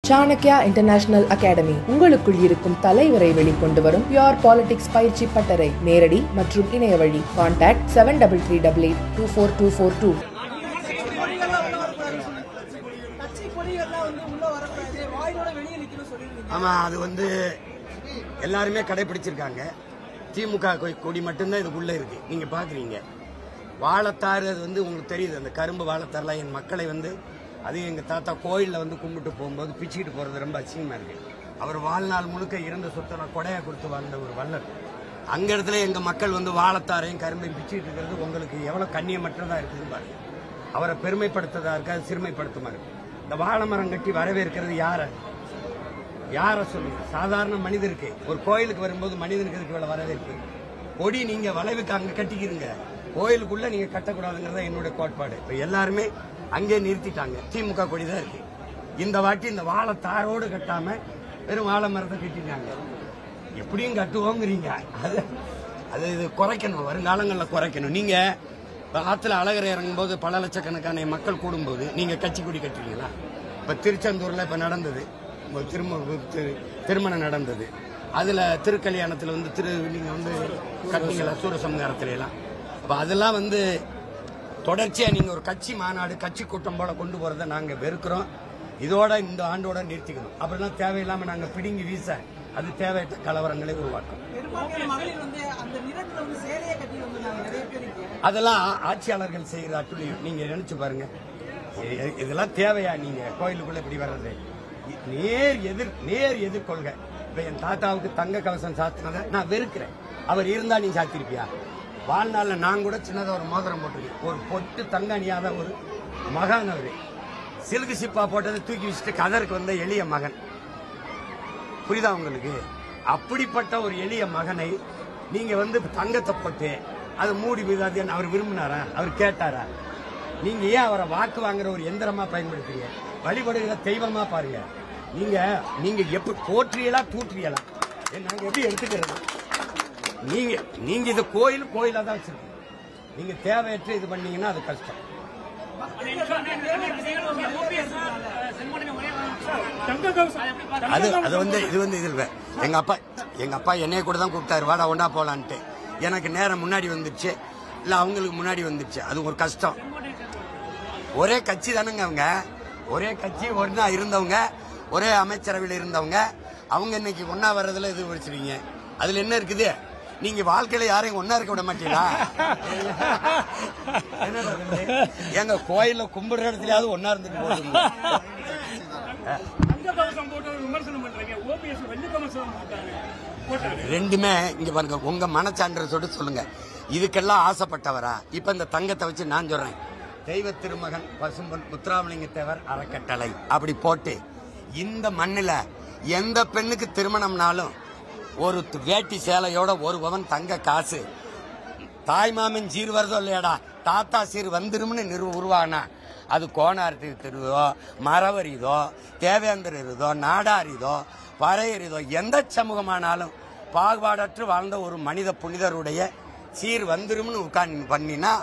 Chanakya international academy உங்களுக்குள் இருக்கும் தலைவரை வெளிக்கொண்டு வரும் பியூர் பாலிடிக்ஸ் பயிற்சி பட்டறை. நேரடி மற்றும் இணைய வழி. கான்டாக்ட் 7338824242. ஆமா, அது எல்லாருமே கடைபிடிச்சிருக்காங்க. திமுக கொடி மட்டும்தான் இதுக்குள்ள இருக்கு. நீங்க பாக்குறீங்க வாழைத்தாறு, அது உங்களுக்கு தெரியுது. அந்த கரும்பு வாழைத்தாறுலாம் என் மக்களை அது எங்க தாத்தா கோயில்ல கும்பிட்டு போகும்போது பிச்சுக்கிட்டு போறது ரொம்ப அசிங்கமா இருக்கு. அவர் வாழ்நாள் முழுக்க இருந்த சொத்தை கொடையா கொடுத்து வாழ்ந்த ஒரு வல்லர். அங்க இடத்துல எங்க மக்கள் வாழைத்தாரையும் கரும்பையும் பிச்சுக்கிட்டு இருக்கிறது உங்களுக்கு எவ்வளவு கண்ணியமற்றதா இருக்குதுன்னு பாருங்க. அவரை பெருமைப்படுத்ததா இருக்காது, சிறுமைப்படுத்துமா இருக்கு. இந்த வாழை மரம் கட்டி வரவேற்கிறது யார சொல்லுங்க? சாதாரண மனிதருக்கு ஒரு கோயிலுக்கு வரும்போது மனிதனுக்கு இருக்கு இவ்வளவு வரவேற்பு. கொடி நீங்க வளைவுக்கு அங்க கட்டிக்கிறீங்க, கோயிலுக்குள்ள நீங்க கட்டக்கூடாதுங்கிறத என்னுடைய கோட்பாடு. இப்ப எல்லாருமே அங்கே நிறுத்திட்டாங்க. திமுக கொடி தான் இருக்கு. இந்த வாட்டி இந்த வாழை தாரோடு கட்டாம வெறும் வாழை மரத்தை கட்டிட்டாங்க. எப்படியும் கட்டுவோங்கிறீங்க. அது இது குறைக்கணும், வருங்காலங்களில் குறைக்கணும். நீங்க ஆத்துல அழகரை இறங்கும் போது பல லட்சக்கணக்கான மக்கள் கூடும்போது நீங்க கட்சி கொடி கட்டுறீங்களா? இப்ப திருச்செந்தூர்ல இப்ப நடந்தது, திருமணம் நடந்தது. அதுல திருக்கல்யாணத்துல நீங்க கட்டிங்களா சூரசம்ஹாரத்துல எல்லாம். அப்ப அதெல்லாம் தொடர்ச்சியா நீங்க ஒரு கட்சி மாநாடு, கட்சி கூட்டம் போல கொண்டு போறதை நாங்க வெறுக்கிறோம். இதோட இந்த ஆண்டோட நிறுத்திக்கணும். அப்படிலாம் தேவையில்லாம நாங்க பிடுங்கி வீச அது தேவையற்ற கலவரங்களை உருவாக்கும். அதெல்லாம் ஆட்சியாளர்கள் செய்கிற அட்டுழியம். நீங்க நினைச்சு பாருங்க, இதெல்லாம் தேவையா? நீங்க கோயிலுக்குள்ள இப்படி வர்றது நேர் எதிர்கொள்கை. இப்ப என் தாத்தாவுக்கு தங்க கவசம் சாத்தினதை நான் வெறுக்கிறேன். அவர் இருந்தா நீ சாத்திருப்பியா? வாழ்நாள்ல நான் கூட சின்னதா ஒரு மோதிரம் போட்டிருக்கேன். ஒரு பொட்டு தங்க அணியாத ஒரு மகன். அவரு சிலுக்கு சிப்பா போட்டதை தூக்கி வச்சுட்டு கதருக்கு வந்த எளிய மகன். புரியுதா உங்களுக்கு? அப்படிப்பட்ட ஒரு எளிய மகனை நீங்க தங்கத்தை போட்டு அதை மூடி விதாது அவர் விரும்பினாரா? அவர் கேட்டாரா? நீங்க ஏன் அவரை வாக்கு வாங்குற ஒரு எந்திரமா பயன்படுத்துறீங்க? வழிபடுகிற தெய்வமா பாருங்க. நீங்க எப்படி போற்றியலா தூற்றியலா நாங்க எப்படி எடுத்துக்கிறது? நீங்க இது கோயிலா தான் வச்சிருக்கீங்க. நீங்க தேவையற்ற இது பண்ணீங்கன்னா அது கஷ்டம். எங்க அப்பா என்னைய கூட தான் கூப்பிட்டாரு, வாடா ஒன்னா போலான்ட்டு. எனக்கு நேரம் முன்னாடி வந்துருச்சு, இல்ல அவங்களுக்கு முன்னாடி வந்துருச்சு. அது ஒரு கஷ்டம். ஒரே கட்சி தானுங்க அவங்க, ஒரே கட்சி ஒன்னா இருந்தவங்க, ஒரே அமைச்சரவையில் இருந்தவங்க. அவங்க இன்னைக்கு ஒன்னா வர்றதுல இது வச்சிருக்கீங்க. அதுல என்ன இருக்குது? நீங்க வாழ்க்கையில யாரையும் ஒன்னா இருக்க விட மாட்டீங்களா? எங்க கோயில கும்பிடுற இடத்துலயாவது ஒன்னா இருந்துட்டு போடுங்க. ரெண்டுமே இங்க பாருங்க, உங்க மனச்சான்று சொல்லிட்டு சொல்லுங்க. இதுக்கெல்லாம் ஆசைப்பட்டவரா? இப்ப இந்த தங்கத்தை வச்சு நான் சொல்றேன், தெய்வ திருமகன் பசும்பொன் முத்துராமலிங்க தேவர் அறக்கட்டளை அப்படி போட்டு இந்த மண்ணில எந்த பெண்ணுக்கு திருமணம்னாலும் ஒரு வேட்டி சேலையோட ஒரு பவன் தங்க காசு, தாய்மாமன் சீர் வருதோ இல்லையாடா, தாத்தா சீர் வந்துரும்னு உருவானா அது கோனார் திருதோ, மரவரிதோ, தேவேந்திரதோ, நாடாரிதோ, பறையறிதோ, எந்த சமூகமானாலும் பாகுபாடற்று வாழ்ந்த ஒரு மனித புனிதருடைய சீர் வந்துரும்னு உட்கார்ந்து பண்ணினா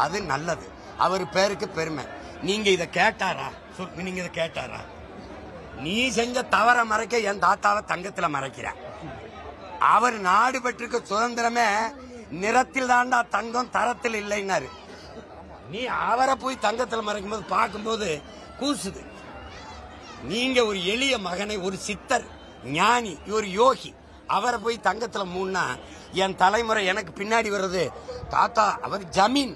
அது நல்லது. அவர் பேருக்கு பெருமை. நீங்க இதை கேட்டாரா? நீங்க இதை கேட்டாரா? நீ செஞ்ச தவற மறைக்க என் தாத்தாவை தங்கத்துல மறைக்கிற. அவர் நாடு பெற்றிருக்க சுதந்திரமே நிறத்தில் தாண்டா தங்கம், தரத்தில் இல்லைன்னாரு. நீ அவரை போய் தங்கத்துல மறைக்கும் போது பார்க்கும்போது கூசுது. நீங்க ஒரு எளிய மகனை, ஒரு சித்தர் ஞானி, ஒரு யோகி, அவரை போய் தங்கத்துல மூணா என் தலைமுறை எனக்கு பின்னாடி வர்றது தாத்தா அவர் ஜமீன்.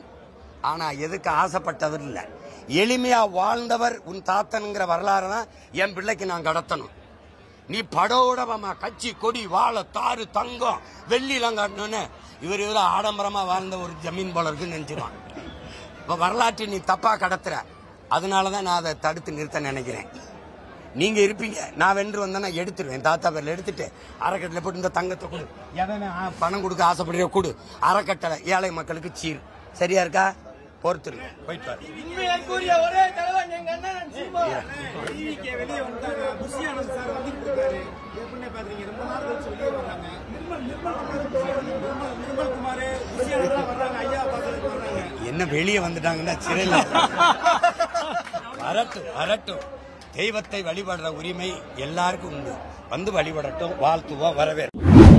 ஆனா எதுக்கு ஆசைப்பட்டவர் இல்ல, எளிமையா வாழ்ந்தவர் உன் தாத்தனுங்கிற வரலாறு தான் என் பிள்ளைக்கு நான் கடத்தணும். நீ படோடமா கட்சி கொடி வாழை தாறு தங்கம் வெள்ளிலாம் காட்டணும்னு இவர் ஆடம்பரமா வாழ்ந்த ஒரு ஜமீன் போல இருக்குன்னு நினைச்சிருவான். இப்ப வரலாற்றை நீ தப்பா கடத்துற. அதனாலதான் நான் அதை தடுத்து நிறுத்த நினைக்கிறேன். நீங்க இருப்பீங்க, நான் வென்று வந்தேன்னா எடுத்துருவேன். தாத்தா பேர்ல எடுத்துட்டு அறக்கட்டளை போட்டு இந்த தங்கத்தை கொடு, எவன் பணம் கொடுக்க ஆசைப்படுற கொடு, அறக்கட்டளை ஏழை மக்களுக்கு சீர். சரியா இருக்கா? பொறுத்துருங்க, போயிட்டு பாரு. என்ன வெளியே வந்துட்டாங்கன்னா சிறையில் வரட்டும் வரட்டும். தெய்வத்தை வழிபடுற உரிமை எல்லாருக்கும் உண்டு. வந்து வழிபடட்டும், வாழ்த்துவோம், வரவேற்போம்.